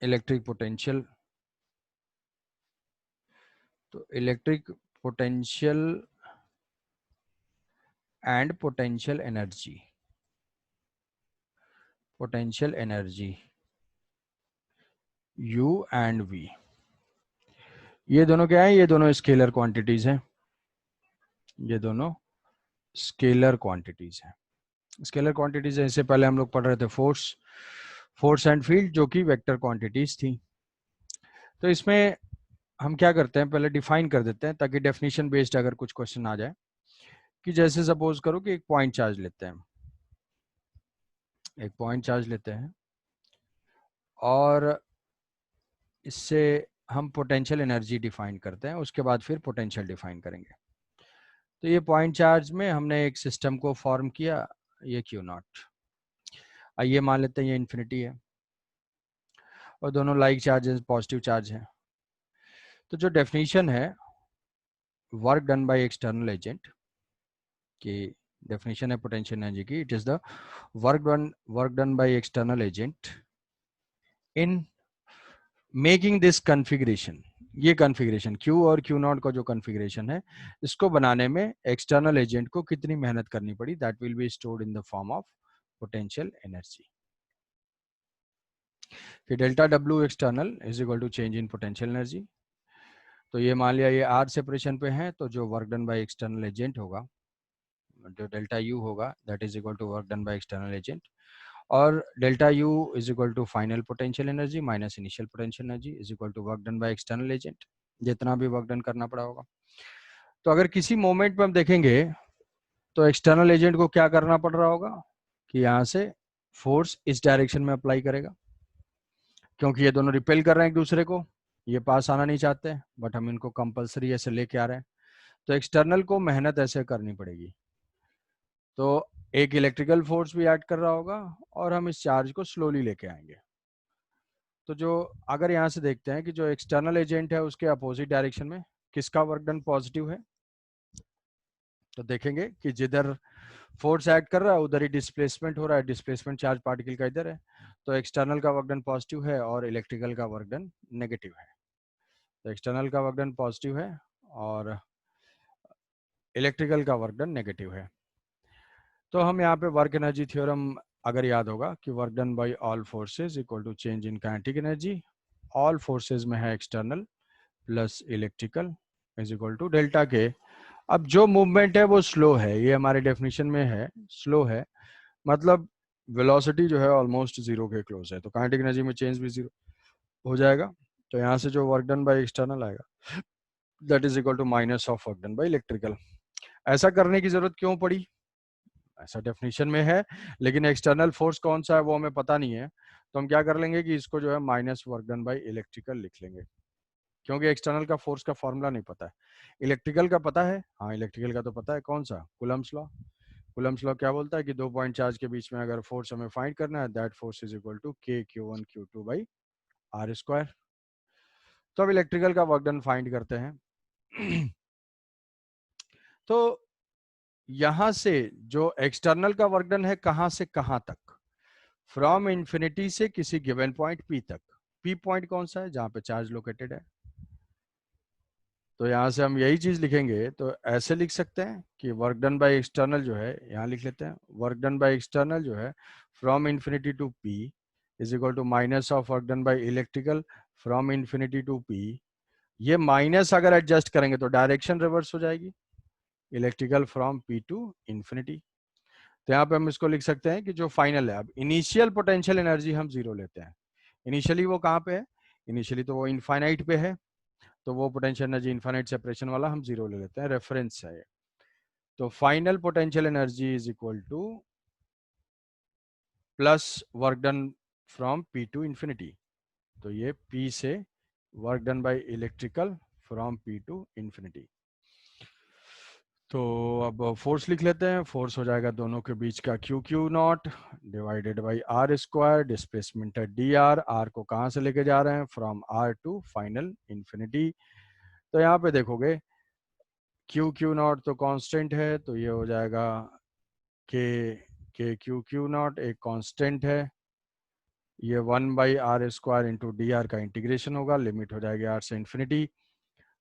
Electric potential, तो electric potential and potential energy, potential energy U and V, ये दोनों क्या है? ये दोनों स्केलर क्वांटिटीज हैं, ये दोनों स्केलर क्वांटिटीज हैं। स्केलर क्वांटिटीज है, इससे पहले हम लोग पढ़ रहे थे फोर्स एंड फील्ड, जो कि वेक्टर क्वांटिटीज थी। तो इसमें हम क्या करते हैं, पहले डिफाइन कर देते हैं ताकि डेफिनेशन बेस्ड अगर कुछ क्वेश्चन आ जाए। कि जैसे सपोज करो कि एक पॉइंट चार्ज लेते हैं, एक पॉइंट चार्ज लेते हैं और इससे हम पोटेंशियल एनर्जी डिफाइन करते हैं, उसके बाद फिर पोटेंशियल डिफाइन करेंगे। तो ये पॉइंट चार्ज में हमने एक सिस्टम को फॉर्म किया, ये क्यू नॉट, आइए मान लेते हैं ये इन्फिनिटी है और दोनों लाइक चार्जेस पॉजिटिव चार्ज है। तो जो डेफिनेशन है work done by external agent की, डेफिनेशन है पोटेंशियल एनर्जी की, it is the work done by external agent in making this configuration. ये कॉन्फ़िगरेशन Q और Q नॉट का जो कॉन्फ़िगरेशन है, इसको बनाने में एक्सटर्नल एजेंट को कितनी मेहनत करनी पड़ी, that will be stored in the form of potential energy. फिर delta W external is equal to change in potential energy. तो ये मान लिया ये R सेपरेशन पे है, तो जो work done by external agent होगा, जो डेल्टा U होगा, that is equal to work done by external agent, और delta U is equal to final potential energy minus initial potential energy is equal to work done by external agent, जितना भी work done करना पड़ा होगा। तो अगर किसी moment पे हम देखेंगे तो एक्सटर्नल एजेंट को क्या करना पड़ रहा होगा कि यहाँ से फोर्स इस डायरेक्शन में अप्लाई करेगा, क्योंकि ये दोनों रिपेल कर रहे हैं एक दूसरे को, ये पास आना नहीं चाहते, बट हम इनको कंपलसरी ऐसे लेके आ रहे हैं, तो एक्सटर्नल को मेहनत ऐसे करनी पड़ेगी। तो एक इलेक्ट्रिकल फोर्स भी ऐड कर रहा होगा और हम इस चार्ज को स्लोली लेके आएंगे। तो जो अगर यहाँ से देखते हैं कि जो एक्सटर्नल एजेंट है उसके अपोजिट डायरेक्शन में किसका वर्क डन पॉजिटिव है, तो देखेंगे कि जिधर फोर्स ऐड कर रहा है उधर ही डिस्प्लेसमेंट हो रहा है, डिस्प्लेसमेंट चार्ज पार्टिकल का इधर है, तो एक्सटर्नल का वर्क डन पॉजिटिव है और इलेक्ट्रिकल का वर्क डन नेगेटिव है। तो एक्सटर्नल का वर्क डन पॉजिटिव है और इलेक्ट्रिकल का वर्क डन नेगेटिव है। तो हम यहाँ पे वर्क एनर्जी थ्योरम अगर याद होगा कि work done by all forces equal to change in kinetic energy, all forces में है external plus electrical is equal to delta K. अब जो मूवमेंट है वो स्लो है, ये हमारे डेफिनेशन में है स्लो है, मतलब वेलोसिटी जो है ऑलमोस्ट जीरो के क्लोज है, तो काइनेटिक एनर्जी में चेंज भी जीरो हो जाएगा। तो यहाँ से जो वर्क डन बाय एक्सटर्नल आएगा that is equal to minus of work done by electrical. ऐसा करने की जरूरत क्यों पड़ी, ऐसा डेफिनेशन में है, लेकिन एक्सटर्नल फोर्स कौन सा है वो हमें पता नहीं है, तो हम क्या कर लेंगे कि इसको जो है minus work done by electrical लिख लेंगे, क्योंकि एक्सटर्नल का फोर्स का फॉर्मूला नहीं पता है। इलेक्ट्रिकल का पता है, हाँ इलेक्ट्रिकल का तो पता है, कौन सा, कूलम्ब्स लॉ। कूलम्ब्स लॉ क्या बोलता है कि दो पॉइंट चार्ज के बीच में अगर फोर्स हमें फाइंड करना है, that force is equal to k q1 q2 by r square. तो अब इलेक्ट्रिकल का वर्क डन फाइंड करते हैं। तो यहां से जो एक्सटर्नल का वर्क डन है कहां से कहां तक, फ्रॉम इंफिनिटी से किसी गिवन पॉइंट P तक। P पॉइंट कौन सा है, जहां पे चार्ज लोकेटेड है, तो यहां से हम यही चीज लिखेंगे, तो ऐसे लिख सकते हैं कि वर्क डन बाय एक्सटर्नल जो है, यहां लिख लेते हैं वर्क डन बाय एक्सटर्नल जो है from infinity to P is equal to minus of work done by electrical from infinity to P। ये माइनस अगर एडजस्ट करेंगे तो डायरेक्शन रिवर्स हो जाएगी, electrical from P to infinity. तो यहाँ पे हम इसको लिख सकते हैं कि जो फाइनल है, अब इनिशियल पोटेंशियल एनर्जी हम जीरो लेते हैं, इनिशियली वो कहाँ पे है, इनिशियली तो वो इनफाइनाइट पे है, तो वो पोटेंशियल एनर्जी इनफाइनाइट सेपरेशन वाला हम जीरो ले लेते हैं, रेफरेंस है। तो final potential energy is equal to plus work done from P to infinity, तो ये P से work done by electrical from P to infinity. तो अब फोर्स लिख लेते हैं, फोर्स हो जाएगा दोनों के बीच का q q nought divided by r square, displacement है डी आर, आर को कहाँ से लेके जा रहे हैं, from r to final infinity. तो यहाँ पे देखोगे क्यू क्यू नॉट तो कांस्टेंट है, तो ये हो जाएगा के क्यू क्यू नॉट एक कांस्टेंट है, ये 1/r² इंटू डी आर का इंटीग्रेशन होगा, लिमिट हो जाएगी r से इन्फिनिटी।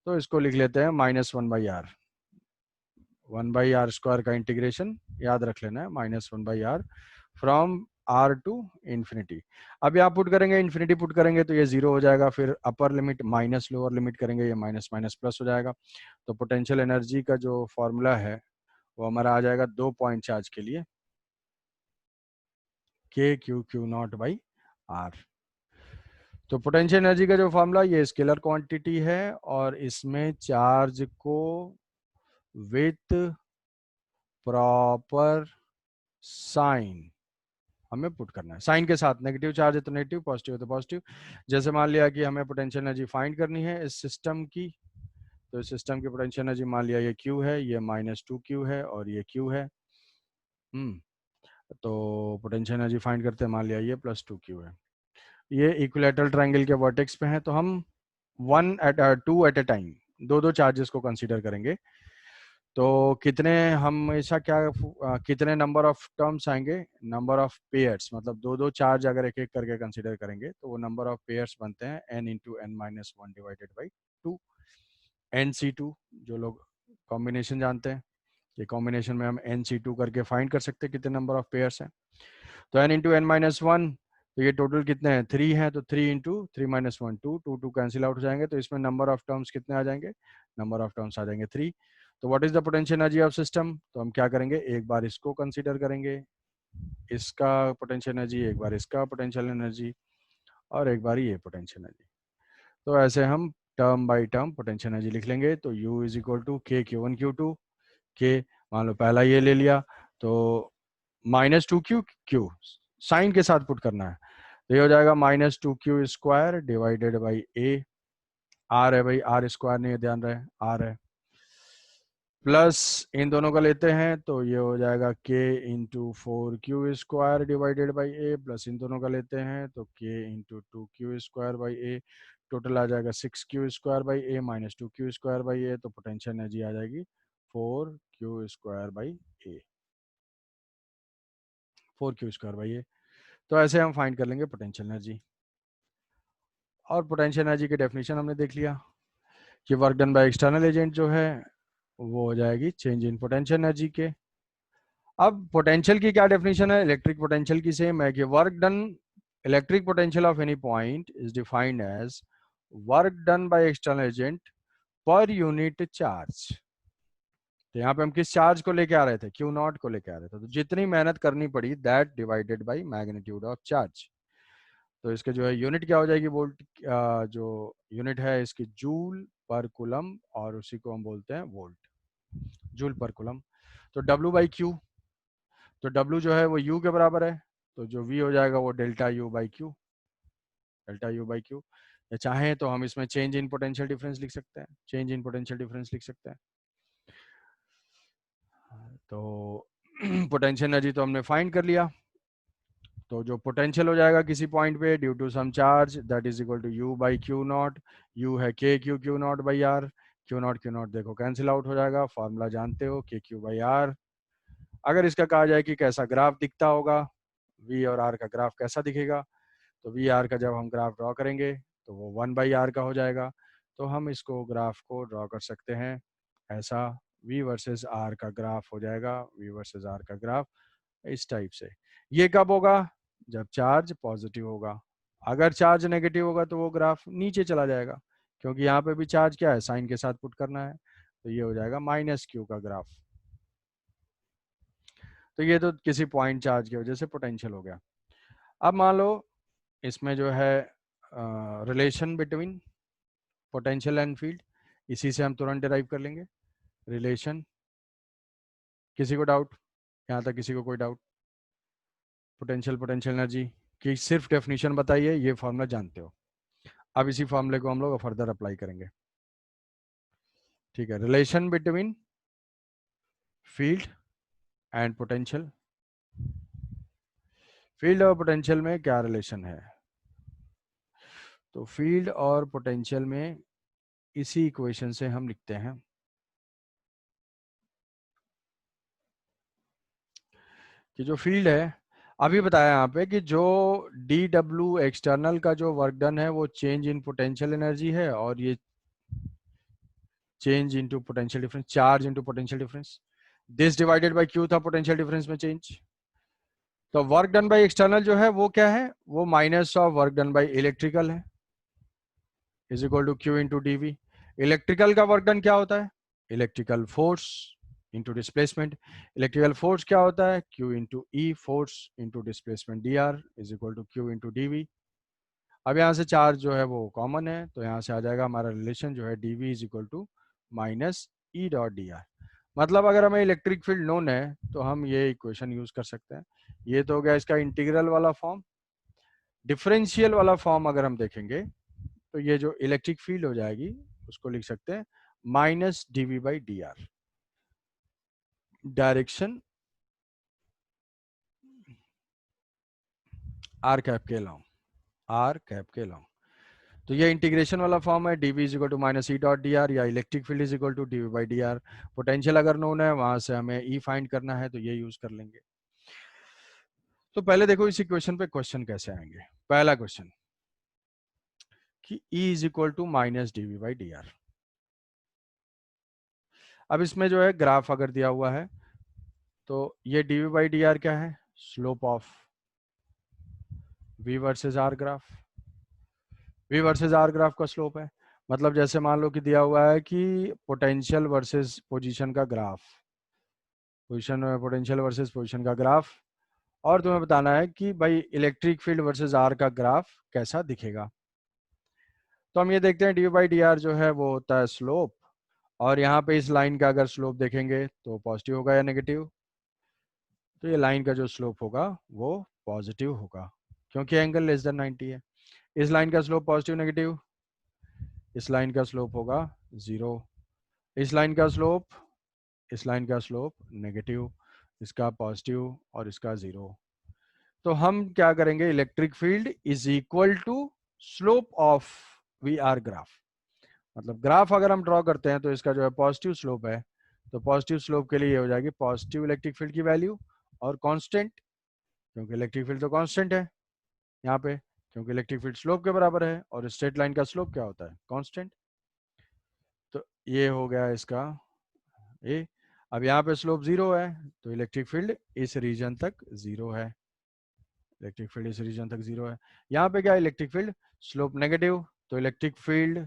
तो इसको लिख लेते हैं -1/r, 1/r² का इंटीग्रेशन याद रख लेना है, -1/r from r to infinity. अब यहाँ पुट करेंगे, इन्फिनिटी पुट करेंगे तो ये 0 हो जाएगा, फिर upper limit minus lower limit करेंगे, ये माइनस माइनस प्लस हो जाएगा। तो पोटेंशियल एनर्जी का जो फॉर्मूला है वो हमारा आ जाएगा 2 पॉइंट चार्ज के लिए K(Q)Q0/r। तो पोटेंशियल एनर्जी का जो फॉर्मूला, ये स्केलर क्वांटिटी है और इसमें चार्ज को विथ प्रॉपर साइन हमें पुट करना है। साइन के साथ, नेगेटिव चार्ज है तो नेगेटिव, पॉजिटिव है तो पॉजिटिव। जैसे मान लिया कि हमें पोटेंशियल एनर्जी फाइंड करनी है इस सिस्टम की, तो इस सिस्टम की पोटेंशियल एनर्जी मान लिया ये Q है, ये -2Q है और ये Q है। तो पोटेंशियल एनर्जी फाइंड करते हैं, मान लिया ये +2Q है। ये इक्विलैटरल ट्रायंगल के वर्टेक्स पे हैं, तो हम 2 एट ए टाइम, दो चार्जेस को कंसीडर करेंगे। तो कितने हमेशा कितने नंबर ऑफ टर्म्स आएंगे, नंबर ऑफ पेयर्स, मतलब दो चार्ज अगर एक एक करके कंसीडर करेंगे तो वो नंबर ऑफ पेयर्स बनते हैं n(n-1)/2 nc2। जो लोग कॉम्बिनेशन जानते हैं, ये कॉम्बिनेशन में हम nc2 करके फाइंड कर सकते हैं कितने नंबर ऑफ पेयर्स हैं। तो n(n-1), तो ये टोटल कितने हैं, 3 हैं, तो 3 × 3 - 1 2 2 कैंसिल आउट हो जाएंगे, तो इसमें नंबर ऑफ टर्म्स कितने आ जाएंगे, नंबर ऑफ टर्म्स आ जाएंगे 3। तो what is the potential energy of system, तो हम क्या करेंगे, एक बार इसको कंसीडर करेंगे, इसका पोटेंशियल एनर्जी, एक बार इसका पोटेंशियल एनर्जी और एक बार ये पोटेंशियल एनर्जी। तो ऐसे हम term by term potential energy लिख लेंगे। तो U = K(Q1 Q2) के, मान लो पहला ये ले लिया, तो -2Q साइन के साथ पुट करना है, तो ये हो जाएगा -2Q² divided by A। R है भाई, R² नहीं, ध्यान रहे R है, प्लस इन दोनों का लेते हैं तो ये हो जाएगा K(4Q² divided by A, plus इन दोनों का लेते हैं तो K(2Q²/A), टोटल आ जाएगा 6Q²/A -2Q²/A। तो पोटेंशियल एनर्जी आ जाएगी 4Q²/A, 4Q²/A। तो ऐसे हम फाइंड कर लेंगे पोटेंशियल एनर्जी। और पोटेंशियल एनर्जी की डेफिनेशन हमने देख लिया कि work done by external agent जो है वो हो जाएगी चेंज इन पोटेंशियल एनर्जी के। अब पोटेंशियल की क्या डेफिनेशन है, इलेक्ट्रिक पोटेंशियल की सेम है कि work done, electric potential of any point is defined as work done by external agent per unit charge. तो यहाँ पे हम किस चार्ज को लेके आ रहे थे, Q0 को लेके आ रहे थे, तो जितनी मेहनत करनी पड़ी that divided by magnitude of charge. तो इसके जो है यूनिट क्या हो जाएगी, वोल्ट, जो यूनिट है इसकी जूल पर कूलम, और उसी को हम बोलते हैं वोल्ट, जूल पर कूलम। तो W/Q, तो W जो है वो U के बराबर है, तो जो V हो जाएगा वो ΔU/Q, ΔU/Q। या चाहें तो हम इसमें चेंज इन पोटेंशियल डिफरेंस लिख सकते हैं, चेंज इन पोटेंशियल डिफरेंस लिख सकते हैं। तो पोटेंशियल एनर्जी तो हमने फाइंड कर लिया। तो जो पोटेंशियल हो जाएगा किसी पॉइंट पे due to some charge that is equal to U/Q0। U है K(Q)Q0/R, Q0 देखो कैंसिल आउट हो जाएगा, फॉर्मूला जानते हो KQ/R। अगर इसका कहा जाए कि कैसा ग्राफ दिखता होगा, V और R का ग्राफ कैसा दिखेगा, तो VR का जब हम ग्राफ ड्रॉ करेंगे तो वो 1/R का हो जाएगा। तो हम इसको ग्राफ को ड्रॉ कर सकते हैं ऐसा, V वर्सेस R का ग्राफ हो जाएगा, V वर्सेस R का ग्राफ इस टाइप से। ये कब होगा, जब चार्ज पॉजिटिव होगा। अगर चार्ज नेगेटिव होगा तो वो ग्राफ नीचे चला जाएगा, क्योंकि यहाँ पे भी चार्ज क्या है, साइन के साथ पुट करना है, तो ये हो जाएगा -Q का ग्राफ। तो ये तो किसी पॉइंट चार्ज की वजह से पोटेंशियल हो गया। अब मान लो इसमें जो है relation between potential and field, इसी से हम तुरंत डिराइव कर लेंगे रिलेशन। किसी को डाउट, यहाँ तक किसी को कोई डाउट, पोटेंशियल एनर्जी की सिर्फ डेफिनेशन बताइए, ये फॉर्मूला जानते हो। अब इसी फॉर्मूले को हम लोग फर्दर अप्लाई करेंगे, ठीक है। Relation between field and potential, field और पोटेंशियल में क्या रिलेशन है, तो फील्ड और पोटेंशियल में इसी इक्वेशन से हम लिखते हैं कि जो फील्ड है, अभी बताया यहाँ पे कि जो डी डब्ल्यू एक्सटर्नल का जो वर्क डन है वो चेंज इन पोटेंशियल एनर्जी है, और ये change into potential difference, charge into potential difference, this divided by Q था पोटेंशियल डिफरेंस में चेंज। तो वर्क डन बाय एक्सटर्नल जो है वो क्या है, वो minus of work done by electrical है, is equal to Q into dV. Electrical का वर्क डन क्या होता है, electrical force into displacement. Electrical force क्या होता है, Q into E, force into displacement d r is equal to Q into d v. अब यहाँ से चार्ज जो है वो कॉमन है, तो यहाँ से आ जाएगा हमारा रिलेशन जो है d v is equal to minus E dot d r. मतलब अगर हमें इलेक्ट्रिक फील्ड नोन है तो हम ये इक्वेशन यूज कर सकते हैं। ये तो हो गया इसका इंटीग्रल वाला फॉर्म। डिफरेंशियल वाला फॉर्म अगर हम देखेंगे तो ये जो इलेक्ट्रिक फील्ड हो जाएगी उसको लिख सकते हैं minus DV by d r, direction r cap के लॉन्ग, आर कैप के लॉन्ग। तो ये इंटीग्रेशन वाला फॉर्म है, dv is equal to minus E dot d r, या electric field is equal to dV by d r. Potential अगर known है वहां से हमें ई फाइंड करना है तो ये यूज कर लेंगे। तो पहले देखो इस इक्वेशन पे क्वेश्चन कैसे आएंगे। पहला क्वेश्चन कि E is equal to minus DV by d r. अब इसमें जो है ग्राफ अगर दिया हुआ है तो ये डीवी बाई डी आर क्या है, slope of V versus R graph. V versus R graph का स्लोप है, मतलब जैसे मान लो कि दिया हुआ है कि पोटेंशियल वर्सेस पोजीशन का graph, position potential versus position का ग्राफ, और तुम्हें बताना है कि भाई इलेक्ट्रिक फील्ड वर्सेस आर का ग्राफ कैसा दिखेगा। तो हम ये देखते हैं डी बाई डी आर जो है वो होता है स्लोप, और यहाँ पे इस लाइन का अगर स्लोप देखेंगे तो पॉजिटिव होगा या नेगेटिव, तो ये लाइन का जो स्लोप होगा वो पॉजिटिव होगा क्योंकि एंगल लेस देन 90 है। इस लाइन का स्लोप पॉजिटिव नेगेटिव, इस लाइन का स्लोप होगा 0, इस लाइन का स्लोप, इस लाइन का स्लोप नेगेटिव, इसका पॉजिटिव और इसका 0। तो हम क्या करेंगे, electric field is equal to slope of v r graph. मतलब ग्राफ अगर हम ड्रॉ करते हैं तो इसका जो है पॉजिटिव स्लोप है, तो पॉजिटिव स्लोप के लिए ये हो जाएगी पॉजिटिव इलेक्ट्रिक फील्ड की वैल्यू और कांस्टेंट, क्योंकि इलेक्ट्रिक फील्ड तो कांस्टेंट है यहाँ पे, क्योंकि इलेक्ट्रिक फील्ड स्लोप के बराबर है और स्ट्रेट लाइन का स्लोप क्या होता है, कांस्टेंट। तो ये हो गया इसका ए। अब यहाँ पे स्लोप 0 है तो इलेक्ट्रिक फील्ड इस रीजन तक 0 है, इलेक्ट्रिक फील्ड इस रीजन तक 0 है। यहाँ पे क्या इलेक्ट्रिक फील्ड स्लोप नेगेटिव, तो इलेक्ट्रिक फील्ड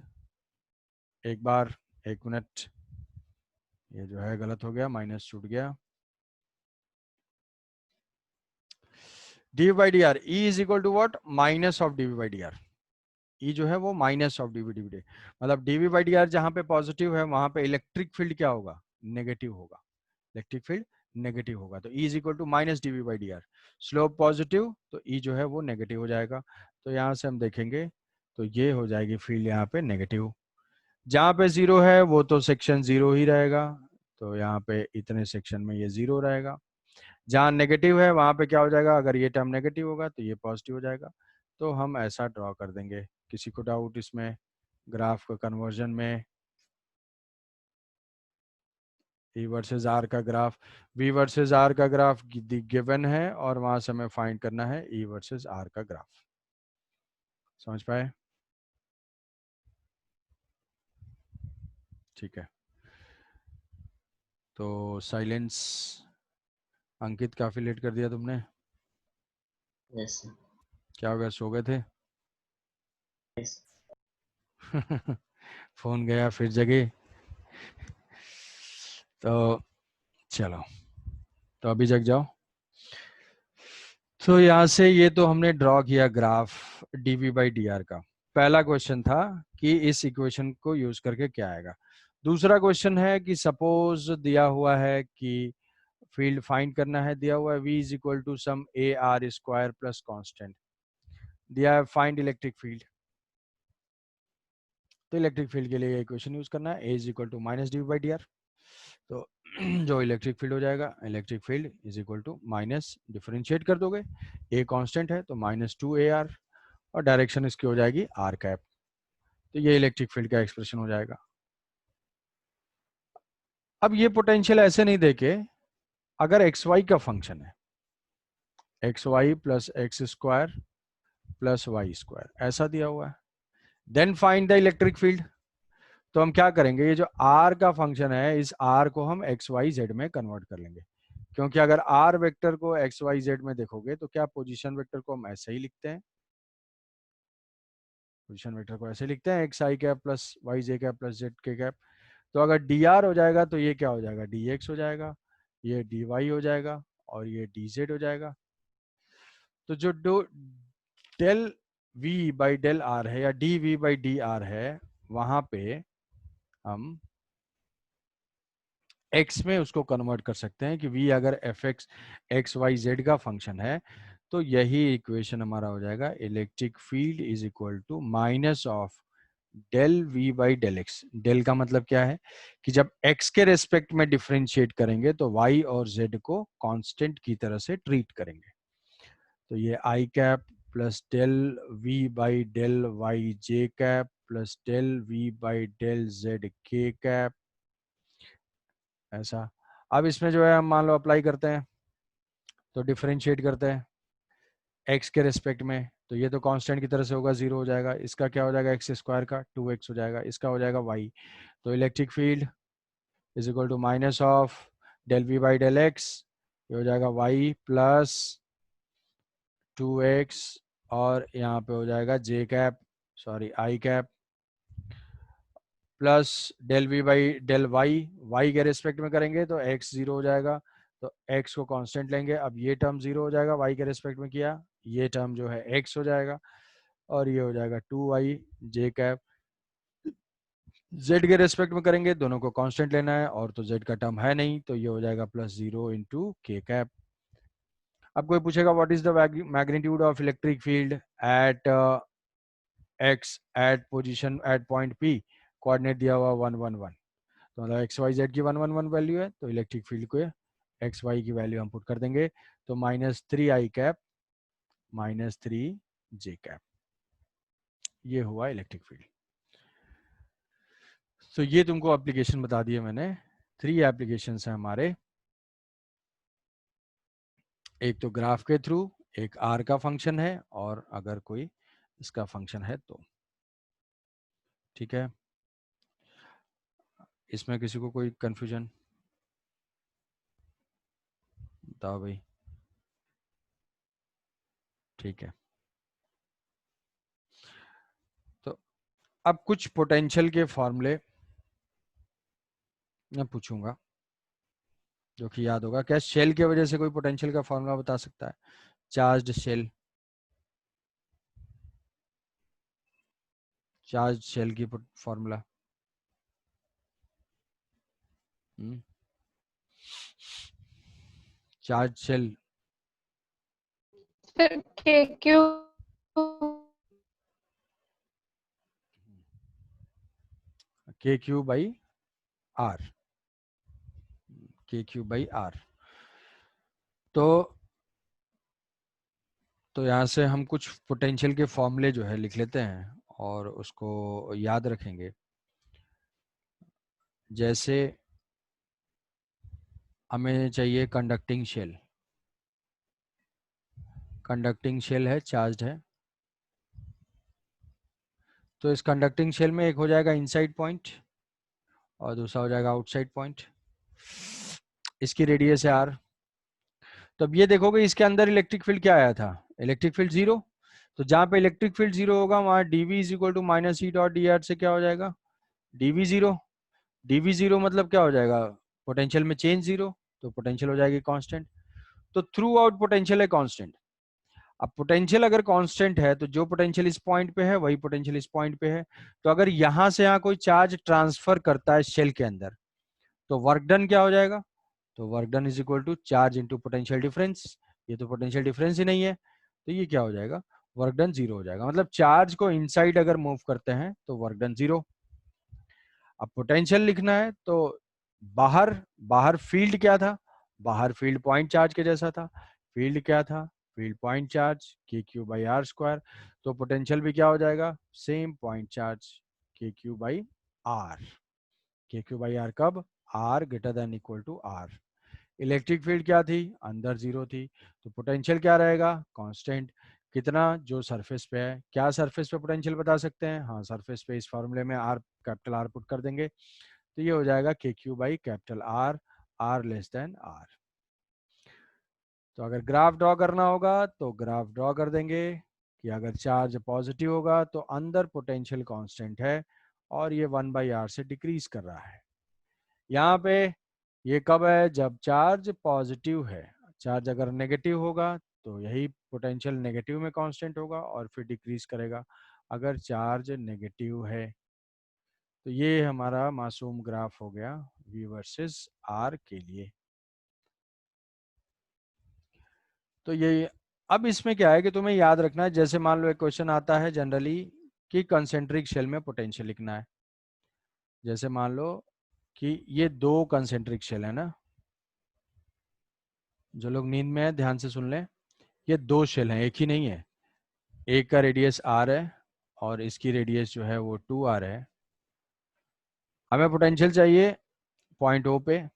एक बार, एक मिनट, ये जो है गलत हो गया, माइनस छूट गया, d by d r, E is equal to what, minus of dV by d r. E जो है वो minus of dV dV d, मतलब डीवी बाई डी आर जहां पे पॉजिटिव है वहां पे इलेक्ट्रिक फील्ड क्या होगा, नेगेटिव होगा, इलेक्ट्रिक फील्ड नेगेटिव होगा। तो e is equal to minus DV by d r, slope positive तो ई जो है वो नेगेटिव हो जाएगा। तो यहाँ से हम देखेंगे तो ये हो जाएगी फील्ड यहाँ पे नेगेटिव। जहाँ पे 0 है वो तो सेक्शन 0 ही रहेगा, तो यहाँ पे इतने सेक्शन में ये 0 रहेगा। जहाँ नेगेटिव है वहां पे क्या हो जाएगा, अगर ये टर्म नेगेटिव होगा तो ये पॉजिटिव हो जाएगा। तो हम ऐसा ड्रॉ कर देंगे। किसी को डाउट इसमें, ग्राफ का कन्वर्जन में, ई वर्सेस आर का ग्राफ, वी वर्सेस आर का ग्राफ गिवन है और वहां से हमें फाइंड करना है ई वर्सेस आर का ग्राफ। समझ पाए? ठीक है, तो साइलेंस। अंकित काफी लेट कर दिया तुमने, यस क्या हो गया, सो गए थे? यस फोन गया फिर जगे। तो चलो, तो अभी जग जाओ। तो यहाँ से ये तो हमने ड्रॉ किया graph dv by d r का। पहला क्वेश्चन था कि इस इक्वेशन को यूज करके क्या आएगा। दूसरा क्वेश्चन है कि सपोज दिया हुआ है कि फील्ड फाइंड करना है, दिया हुआ है v is equal to some A r square plus constant, दिया है फाइंड इलेक्ट्रिक फील्ड। तो इलेक्ट्रिक फील्ड के लिए ये इक्वेशन यूज करना है, E is equal to minus d by d r. तो जो इलेक्ट्रिक फील्ड हो जाएगा, electric field is equal to minus, differentiate कर दोगे, ए कांस्टेंट है तो -2 AR, और डायरेक्शन इसकी हो जाएगी आर कैप। तो ये इलेक्ट्रिक फील्ड का एक्सप्रेशन हो जाएगा। अब ये पोटेंशियल ऐसे नहीं देके, अगर एक्स वाई का फंक्शन है x y plus x square plus y square, ऐसा दिया हुआ है। Then find the electric field. तो हम क्या करेंगे, ये जो आर का फंक्शन है, इस आर को हम एक्स वाई जेड में कन्वर्ट कर लेंगे, क्योंकि अगर आर वेक्टर को एक्स वाई जेड में देखोगे तो क्या पोजीशन वेक्टर को हम ऐसे ही लिखते हैं, पोजीशन वेक्टर को ऐसे लिखते हैं, एक्स आई cap plus Y j cap plus Z के कैप। तो अगर डी आर हो जाएगा तो ये क्या हो जाएगा, डी एक्स हो जाएगा, ये डी वाई हो जाएगा और ये डी जेड हो जाएगा। तो जो del v by del r है या d v by d r है, वहां पे हम x में उसको कन्वर्ट कर सकते हैं कि v अगर f x x y z का फंक्शन है तो यही इक्वेशन हमारा हो जाएगा, electric field is equal to minus of del v by del x. Del का मतलब क्या है कि जब x के रेस्पेक्ट में डिफरेंशिएट करेंगे तो y और z को कांस्टेंट की तरह से ट्रीट करेंगे। तो ये i cap plus del v by del y j cap plus del v by del z के कैप, ऐसा। अब इसमें जो है हम मान लो अप्लाई करते हैं, तो डिफरेंशिएट करते हैं x के रेस्पेक्ट में, तो ये तो कांस्टेंट की तरह से होगा, जीरो हो जाएगा। इसका क्या हो जाएगा, एक्स स्क्वायर का 2x हो जाएगा, इसका हो जाएगा y। तो electric field is equal to minus of del v by del x, ये हो जाएगा y प्लस 2x, और यहाँ पे हो जाएगा j cap, sorry i cap, plus del v by del y, y के रेस्पेक्ट में करेंगे तो x जीरो हो जाएगा, तो x को कांस्टेंट लेंगे, अब ये टर्म जीरो हो जाएगा, y के रेस्पेक्ट में किया, ये टर्म जो है x हो जाएगा, और ये हो जाएगा 2y j कैप। z के रेस्पेक्ट में करेंगे, दोनों को कांस्टेंट लेना है, और तो z का टर्म है नहीं, तो ये हो जाएगा plus zero into k cap. अब कोई पूछेगा what is the magnitude of electric field at x at position at point p, coordinate दिया हुआ 1 1 1, तो मतलब एक्स वाई जेड की 1 1 1 वैल्यू है, तो इलेक्ट्रिक फील्ड को एक्स वाई की वैल्यू हम पुट कर देंगे, तो -3 i कैप -3 j कैप, ये हुआ इलेक्ट्रिक फील्ड। तो ये तुमको एप्लीकेशन बता दिए मैंने, 3 एप्लीकेशन है हमारे, एक तो ग्राफ के थ्रू, एक आर का फंक्शन है, और अगर कोई इसका फंक्शन है तो। ठीक है, इसमें किसी को कोई कंफ्यूजन बताओ भाई। ठीक है, तो अब कुछ पोटेंशियल के फॉर्मूले मैं पूछूंगा जो कि याद होगा। क्या शेल की वजह से कोई पोटेंशियल का फॉर्मूला बता सकता है, चार्ज्ड शेल, चार्ज शेल की फॉर्मूला? चार्ज शेल सर के क्यू के q by r, k q by are. तो यहाँ से हम कुछ पोटेंशियल के फॉर्मूले जो है लिख लेते हैं और उसको याद रखेंगे। जैसे हमें चाहिए कंडक्टिंग शेल, कंडक्टिंग शेल है, चार्ज है, तो इस कंडक्टिंग शेल में एक हो जाएगा इनसाइड पॉइंट और दूसरा हो जाएगा आउटसाइड पॉइंट, इसकी रेडियस है आर। तो अब ये देखोगे इसके अंदर इलेक्ट्रिक फील्ड क्या आया था, इलेक्ट्रिक फील्ड जीरो। तो जहां पे इलेक्ट्रिक फील्ड जीरो होगा वहां dv is equal to minus E dot d r से क्या हो जाएगा, dv जीरो। dv जीरो मतलब क्या हो जाएगा, पोटेंशियल में चेंज जीरो, तो पोटेंशियल हो जाएगी कांस्टेंट। तो थ्रू आउट पोटेंशियल है कांस्टेंट। अब पोटेंशियल अगर कांस्टेंट है तो जो पोटेंशियल इस पॉइंट पे है वही पोटेंशियल इस पॉइंट पे है। तो अगर यहां से यहाँ कोई चार्ज ट्रांसफर करता है शेल के अंदर तो वर्क डन क्या हो जाएगा, तो work done is equal to charge into potential difference. ये तो पोटेंशियल डिफरेंस ही नहीं है, तो ये क्या हो जाएगा, वर्क डन जीरो हो जाएगा। मतलब चार्ज को इनसाइड अगर मूव करते हैं तो वर्क डन जीरो। अब पोटेंशियल लिखना है तो बाहर, बाहर फील्ड क्या था, बाहर फील्ड पॉइंट चार्ज के जैसा था। फील्ड क्या था, field point charge k q by r square. तो पोटेंशियल भी क्या हो जाएगा, same point charge k q by r. K q by r कब, r greater than equal to r. Electric field क्या थी, अंदर 0 थी, तो पोटेंशियल क्या रहेगा, कांस्टेंट। कितना, जो सरफेस पे है। क्या सरफेस पे पोटेंशियल बता सकते हैं, हाँ सरफेस पे इस फॉर्मूले में आर, कैपिटल आर पुट कर देंगे, तो ये हो जाएगा k q by capital r, r less than r. तो अगर ग्राफ ड्रॉ करना होगा तो ग्राफ ड्रॉ कर देंगे कि अगर चार्ज पॉजिटिव होगा तो अंदर पोटेंशियल कांस्टेंट है और ये 1/r से डिक्रीज कर रहा है। यहाँ पे ये कब है, जब चार्ज पॉजिटिव है। चार्ज अगर नेगेटिव होगा तो यही पोटेंशियल नेगेटिव में कांस्टेंट होगा और फिर डिक्रीज करेगा अगर चार्ज नेगेटिव है। तो ये हमारा मासूम ग्राफ हो गया V वर्सेस R के लिए। तो ये, अब इसमें क्या है कि तुम्हें याद रखना है, जैसे मान लो एक क्वेश्चन आता है जनरली कि कंसेंट्रिक शेल में पोटेंशियल लिखना है। जैसे मान लो कि ये 2 कंसेंट्रिक शेल है ना, जो लोग नींद में है ध्यान से सुन लें, ये 2 शेल हैं, एक ही नहीं है। एक का रेडियस r है और इसकी रेडियस जो है वो 2r है। हमें पोटेंशियल चाहिए पॉइंट O पे,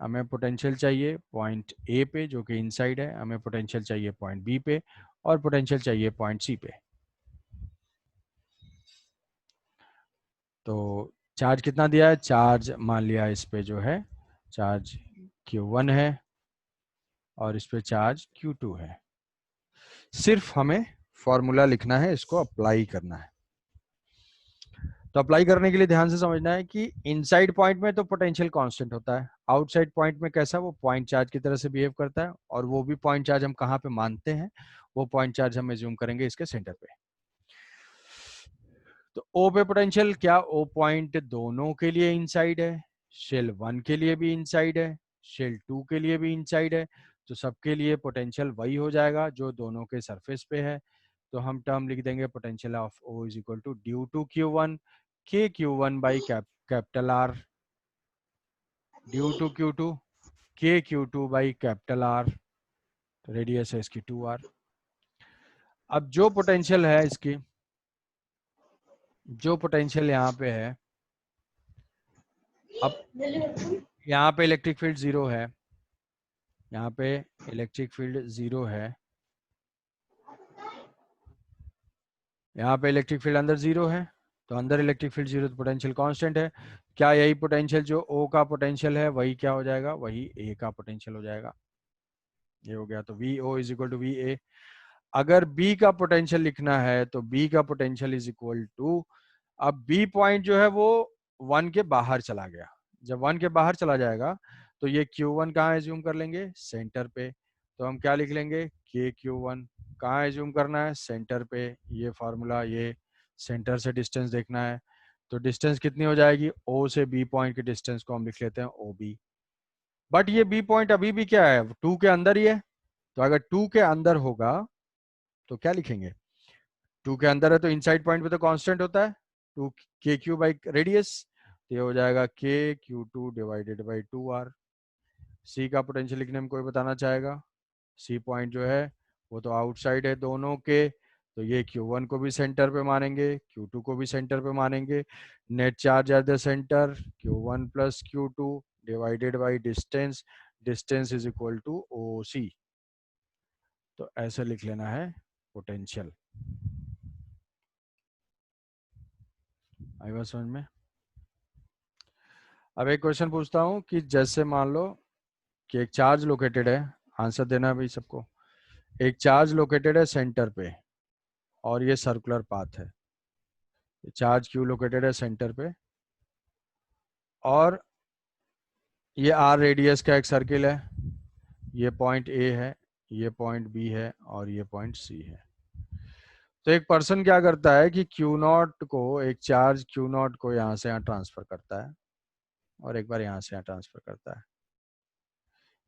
हमें पोटेंशियल चाहिए पॉइंट A पे जो कि इनसाइड है, हमें पोटेंशियल चाहिए पॉइंट B पे और पोटेंशियल चाहिए पॉइंट C पे। तो चार्ज कितना दिया है, चार्ज मान लिया इस पे जो है चार्ज Q1 है और इस पे चार्ज Q2 है। सिर्फ हमें फॉर्मूला लिखना है, इसको अप्लाई करना है। तो अप्लाई करने के लिए ध्यान से समझना है कि इनसाइड पॉइंट में तो पोटेंशियल कांस्टेंट होता है, आउटसाइड पॉइंट में कैसा, वो पॉइंट चार्ज की तरह से बिहेव करता है। और वो भी पॉइंट चार्ज हम कहाँ पे मानते हैं, वो पॉइंट चार्ज हम एज्यूम करेंगे इसके सेंटर पे। तो ओ पे पोटेंशियल क्या, ओ पॉइंट दोनों के लिए इनसाइड है, शेल 1 के लिए भी इनसाइड है, शेल 2 के लिए भी इनसाइड है, तो सबके लिए पोटेंशियल वही हो जाएगा जो दोनों के सरफेस पे है। तो हम टर्म लिख देंगे potential of O is equal to due to Q1 k Q1 by capital R, due to Q2 k Q2 by capital R, radius है इसकी 2R। अब जो पोटेंशियल है इसकी, जो पोटेंशियल यहाँ पे है, अब यहाँ पे इलेक्ट्रिक फील्ड 0 है, यहाँ पे इलेक्ट्रिक फील्ड 0 है, यहाँ पे इलेक्ट्रिक फील्ड अंदर 0 है, तो अंदर इलेक्ट्रिक फील्ड 0 तो पोटेंशियल कांस्टेंट है। क्या यही पोटेंशियल जो O का पोटेंशियल है वही क्या हो जाएगा, वही A का पोटेंशियल हो जाएगा। ये हो गया, तो VO is equal to VA। अगर B का पोटेंशियल लिखना है तो B का पोटेंशियल इज इक्वल टू, अब B पॉइंट जो है वो 1 के बाहर चला गया। जब 1 के बाहर चला जाएगा तो ये Q1 कहाँ एज्यूम कर लेंगे, सेंटर पे। तो हम क्या लिख लेंगे, के Q1 कहाँ एज्यूम करना है, सेंटर पे। ये फार्मूला, ये सेंटर से डिस्टेंस देखना है, तो डिस्टेंस कितनी हो जाएगी, O से B पॉइंट के डिस्टेंस को हम लिख लेते हैं OB। बट ये B पॉइंट अभी भी क्या है, 2 के अंदर ही है। तो अगर 2 के अंदर होगा तो क्या लिखेंगे, 2 के अंदर है तो इनसाइड पॉइंट पे तो कांस्टेंट होता है 2 के क्यू बाई रेडियस, तो ये हो जाएगा के Q2 डिवाइडेड बाई 2R। सी का पोटेंशियल लिखने में कोई बताना चाहेगा, सी पॉइंट जो है वो तो आउटसाइड है दोनों के, तो ये Q1 को भी सेंटर पे मानेंगे, Q2 को भी सेंटर पे मानेंगे। Net charge at the centre Q1 plus Q2 divided by distance, distance is equal to OC। तो ऐसे लिख लेना है पोटेंशियल। आई बात समझ में। अब एक क्वेश्चन पूछता हूँ कि जैसे मान लो कि एक चार्ज लोकेटेड है, आंसर देना है भाई सबको। एक चार्ज लोकेटेड है सेंटर पे और ये सर्कुलर पाथ है। चार्ज क्यू लोकेटेड है सेंटर पे और ये R रेडियस का एक सर्किल है, ये पॉइंट A है, ये पॉइंट B है और ये पॉइंट C है। तो एक पर्सन क्या करता है कि Q0 को, एक चार्ज Q0 को यहाँ से यहाँ ट्रांसफर करता है और एक बार यहाँ से यहाँ ट्रांसफर करता है।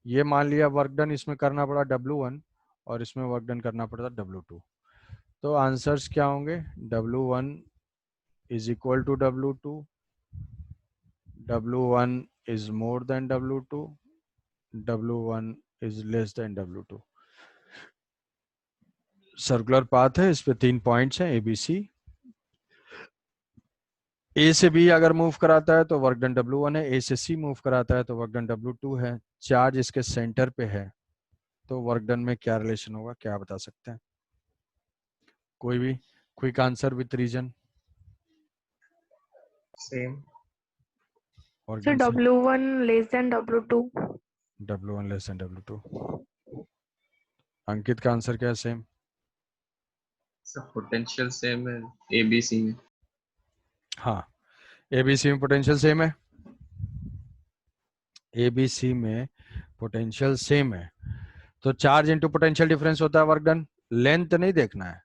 ये मान लिया वर्क डन इसमें करना पड़ा W1 और इसमें वर्क डन करना पड़ता W2। तो आंसर्स क्या होंगे, W1 is equal to W2, W1 is more than W2, W1 is less than W2। Circular path है, इस पे 3 पॉइंट्स हैं ABC। A से B अगर मूव कराता है तो वर्क डन W1 है, A से C मूव कराता है तो वर्क डन W2 है। चार्ज इसके सेंटर पे है, तो वर्क डन में क्या रिलेशन होगा, क्या बता सकते हैं? कोई भी quick answer with reason. Same. Work So done से W1 less than W2. W1 less than W2। Ankit का आंसर क्या है? सेम। So potential same है ABC में. हाँ, एबीसी में पोटेंशियल सेम है, एबीसी में पोटेंशियल सेम है, तो चार्ज इनटू पोटेंशियल डिफरेंस होता है वर्क डन। लेंथ नहीं देखना है,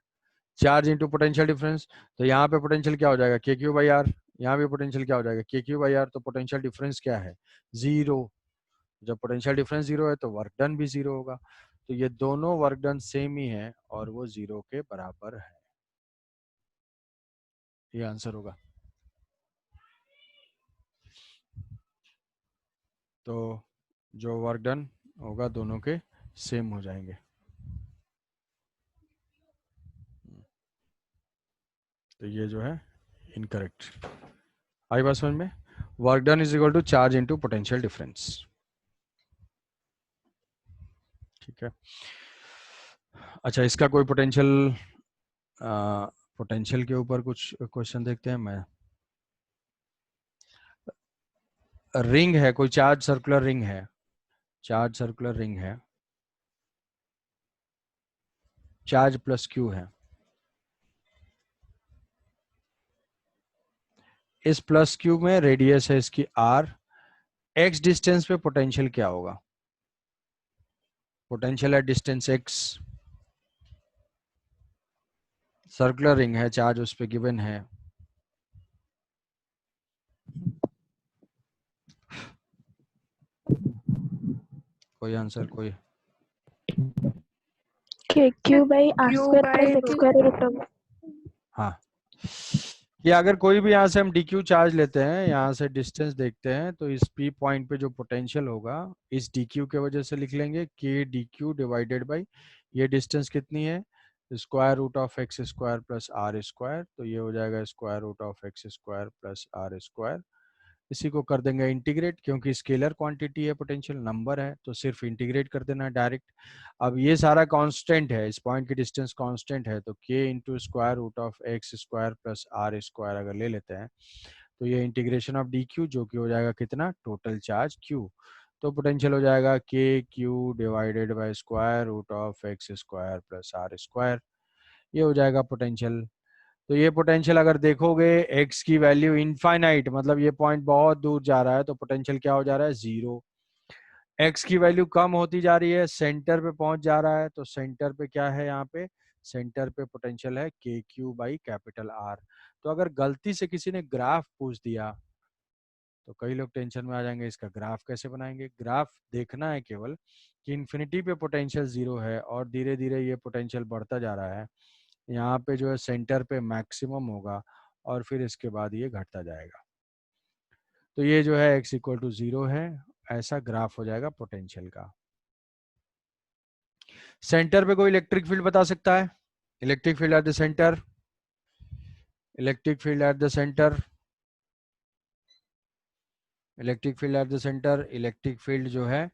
चार्ज इनटू पोटेंशियल डिफरेंस। तो यहाँ पे पोटेंशियल क्या हो जाएगा, के क्यू बाई आर। यहाँ पे पोटेंशियल क्या हो जाएगा, के क्यू बाई आर। तो पोटेंशियल डिफरेंस क्या है, जीरो। जब पोटेंशियल डिफरेंस जीरो है तो वर्क डन भी जीरो होगा। तो ये दोनों वर्क डन सेम ही है और वो जीरो के बराबर है, ये आंसर होगा। तो जो वर्क डन होगा दोनों के सेम हो जाएंगे। तो ये जो है इनकरेक्ट। आई बात समझ में? Work done is equal to charge into potential difference. ठीक है। अच्छा, इसका कोई पोटेंशियल पोटेंशियल के ऊपर कुछ क्वेश्चन देखते हैं। मैं रिंग है, कोई चार्ज सर्कुलर रिंग है, चार्ज सर्कुलर रिंग है, चार्ज प्लस क्यू है। इस प्लस क्यू में रेडियस है इसकी आर, एक्स डिस्टेंस पे पोटेंशियल क्या होगा? पोटेंशियल है डिस्टेंस एक्स, सर्कुलर रिंग है, चार्ज उस पे गिवन है। कोई आंसर, कोई? Q by R square plus X square root of. हाँ, कि अगर कोई भी यहाँ से हम डी क्यू चार्ज लेते हैं, यहाँ से डिस्टेंस देखते हैं, तो इस पी पॉइंट पे जो पोटेंशियल होगा इस डी क्यू के वजह से लिख लेंगे k d q divided by ये डिस्टेंस कितनी है, square root of x square plus r square. तो ये हो जाएगा square root of x square plus r square. इसी को कर देंगे इंटीग्रेट, क्योंकि स्केलर क्वांटिटी है, पोटेंशियल नंबर है, तो सिर्फ इंटीग्रेट कर देना डायरेक्ट। अब ये सारा कांस्टेंट है, इस पॉइंट की डिस्टेंस कांस्टेंट है, तो k into square root of x square plus r square अगर ले लेते हैं तो ये इंटीग्रेशन ऑफ डी क्यू, जो कि हो जाएगा कितना, टोटल चार्ज q। तो पोटेंशियल हो जाएगा k q divided by square root of x square plus r square, ये हो जाएगा पोटेंशियल। तो ये पोटेंशियल अगर देखोगे x की वैल्यू इनफाइनाइट, मतलब ये पॉइंट बहुत दूर जा रहा है, तो पोटेंशियल क्या हो जा रहा है, जीरो। x की वैल्यू कम होती जा रही है, सेंटर पे पहुंच जा रहा है, तो सेंटर पे क्या है, यहाँ पे सेंटर पे पोटेंशियल है के क्यू बाई कैपिटल आर। तो अगर गलती से किसी ने ग्राफ पूछ दिया तो कई लोग टेंशन में आ जाएंगे, इसका ग्राफ कैसे बनाएंगे। ग्राफ देखना है केवल कि इन्फिनिटी पे पोटेंशियल जीरो है और धीरे धीरे ये पोटेंशियल बढ़ता जा रहा है, यहाँ पे जो है सेंटर पे मैक्सिमम होगा और फिर इसके बाद ये घटता जाएगा। तो ये जो है x इक्वल टू जीरो है, ऐसा ग्राफ हो जाएगा पोटेंशियल का। सेंटर पे कोई इलेक्ट्रिक फील्ड बता सकता है? Electric field eight the centre, electric field eight the centre, electric field eight the centre. Electric field जो है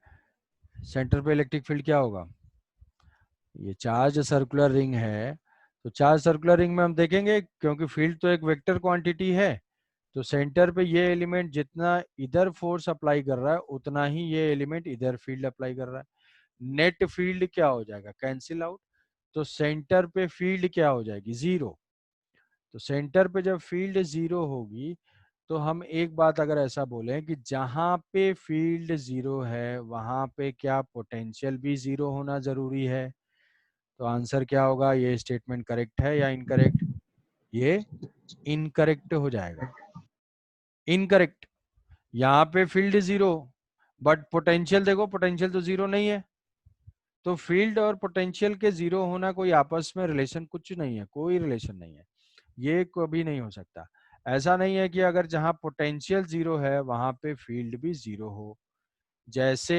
सेंटर पे, इलेक्ट्रिक फील्ड क्या होगा, ये चार्ज सर्कुलर रिंग है, तो चार्ज सर्कुलर रिंग में हम देखेंगे, क्योंकि फील्ड तो एक वेक्टर क्वांटिटी है, तो सेंटर पे ये एलिमेंट जितना इधर फोर्स अप्लाई कर रहा है उतना ही ये एलिमेंट इधर फील्ड अप्लाई कर रहा है। नेट फील्ड क्या हो जाएगा, कैंसिल आउट। तो सेंटर पे फील्ड क्या हो जाएगी, जीरो। तो सेंटर पे जब फील्ड जीरो होगी तो हम एक बात अगर ऐसा बोलें कि जहां पे फील्ड जीरो है वहां पे क्या पोटेंशियल भी जीरो होना जरूरी है? तो आंसर क्या होगा, ये स्टेटमेंट करेक्ट है या इनकरेक्ट? ये इनकरेक्ट हो जाएगा, इनकरेक्ट। यहाँ पे फील्ड जीरो बट पोटेंशियल देखो, पोटेंशियल तो जीरो नहीं है, तो फील्ड और पोटेंशियल के जीरो होना कोई आपस में रिलेशन कुछ नहीं है, कोई रिलेशन नहीं है, ये कभी नहीं हो सकता। ऐसा नहीं है कि अगर जहां पोटेंशियल जीरो है वहां पे फील्ड भी जीरो हो। जैसे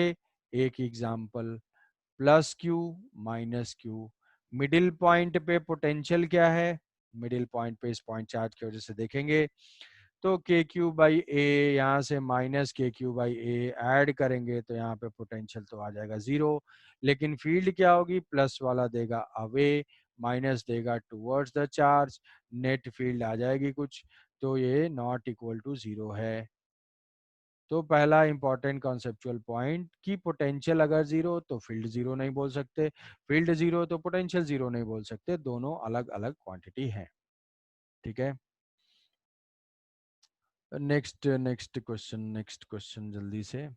एक example, plus Q minus Q, middle point पे पोटेंशियल क्या है, मिडिल पॉइंट पे इस पॉइंट चार्ज की वजह से देखेंगे तो के क्यू बाई ए, यहाँ से माइनस के क्यू बाई ए ऐड करेंगे तो यहाँ पे पोटेंशियल तो आ जाएगा 0, लेकिन फील्ड क्या होगी, प्लस वाला देगा अवे, माइनस देगा towards the charge, net field आ जाएगी कुछ, तो ये नॉट इक्वल टू 0 है। तो पहला इंपॉर्टेंट कॉन्सेप्चुअल पॉइंट कि पोटेंशियल अगर 0 तो फील्ड 0 नहीं बोल सकते, फील्ड 0 तो पोटेंशियल 0 नहीं बोल सकते, दोनों अलग अलग क्वांटिटी हैं। ठीक है, नेक्स्ट क्वेश्चन जल्दी से।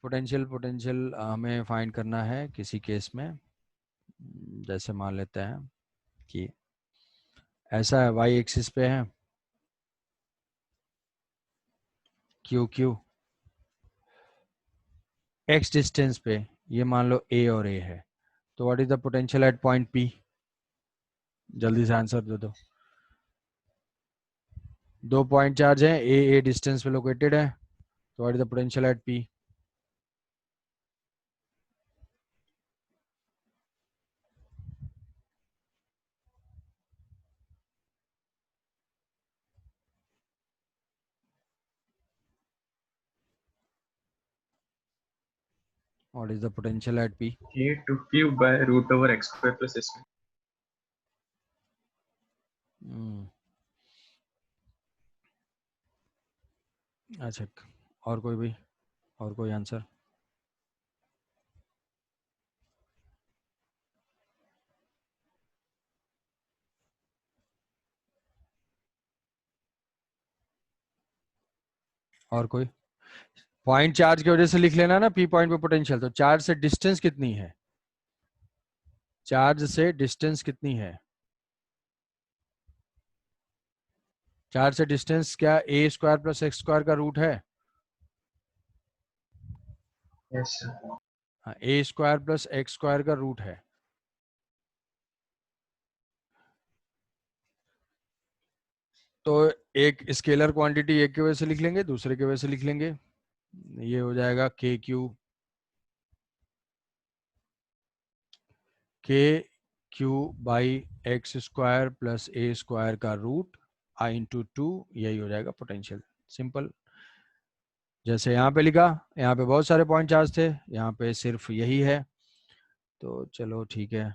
पोटेंशियल हमें फाइंड करना है किसी केस में, जैसे मान लेते हैं कि ऐसा है, वाई एक्सिस पे है क्यू क्यू, एक्स डिस्टेंस पे ये मान लो ए और ए है, तो what is the potential at point P? जल्दी से आंसर दे दो। 2 पॉइंट चार्ज है, ए डिस्टेंस पे लोकेटेड है, तो what is the potential at P? What is the potential at P? K to Q by root over x square plus s square. अच्छा, और कोई भी, और कोई आंसर? और कोई? पॉइंट चार्ज की वजह से लिख लेना ना पी पॉइंट पे पोटेंशियल, तो चार्ज से डिस्टेंस कितनी है, चार्ज से डिस्टेंस कितनी है, चार्ज से डिस्टेंस क्या ए स्क्वायर प्लस एक्स स्क्वायर का रूट है? Yes, sir. हाँ, ए स्क्वायर प्लस एक्स स्क्वायर का रूट है। तो एक स्केलर क्वांटिटी एक की वजह से लिख लेंगे, दूसरे की वजह से लिख लेंगे, ये हो जाएगा k q by x square plus A square का रूट आई इंटू 2, यही हो जाएगा पोटेंशियल। सिंपल, जैसे यहाँ पे लिखा, यहाँ पे बहुत सारे पॉइंट चार्ज थे, यहाँ पे सिर्फ यही है, तो चलो ठीक है।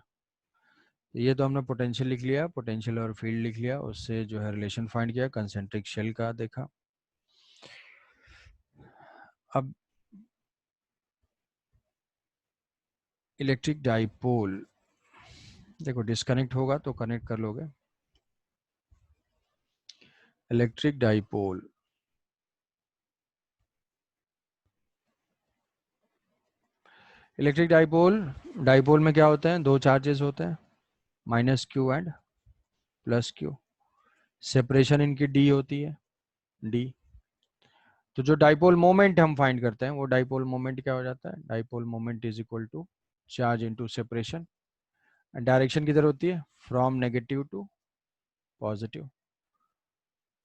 ये तो हमने पोटेंशियल लिख लिया, पोटेंशियल और फील्ड लिख लिया, उससे जो है रिलेशन फाइंड किया, कंसेंट्रिक शेल का देखा। अब इलेक्ट्रिक डाइपोल, देखो डिस्कनेक्ट होगा तो कनेक्ट कर लोगे। Electric dipole, electric dipole, dipole में क्या होते हैं, दो चार्जेस होते हैं, minus Q and plus Q, separation इनकी डी होती है, डी। तो जो डाइपोल मोमेंट हम फाइंड करते हैं वो डाइपोल मोमेंट क्या हो जाता है, dipole moment is equal to charge into separation, direction किधर होती है, from negative to positive,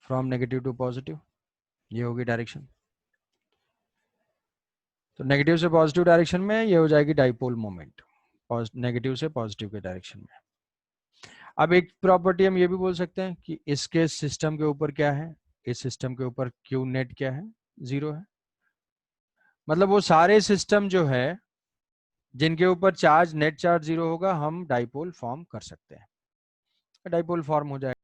from negative to positive, ये होगी डायरेक्शन। तो नेगेटिव से पॉजिटिव डायरेक्शन में ये हो जाएगी डाइपोल मोमेंट, नेगेटिव से पॉजिटिव के डायरेक्शन में। अब एक प्रॉपर्टी हम ये भी बोल सकते हैं कि इसके सिस्टम के ऊपर क्या है, इस सिस्टम के ऊपर क्यू नेट क्या है, 0 है। मतलब वो सारे सिस्टम जो है जिनके ऊपर चार्ज नेट चार्ज 0 होगा, हम डाइपोल फॉर्म कर सकते हैं, डाइपोल फॉर्म हो जाएगा।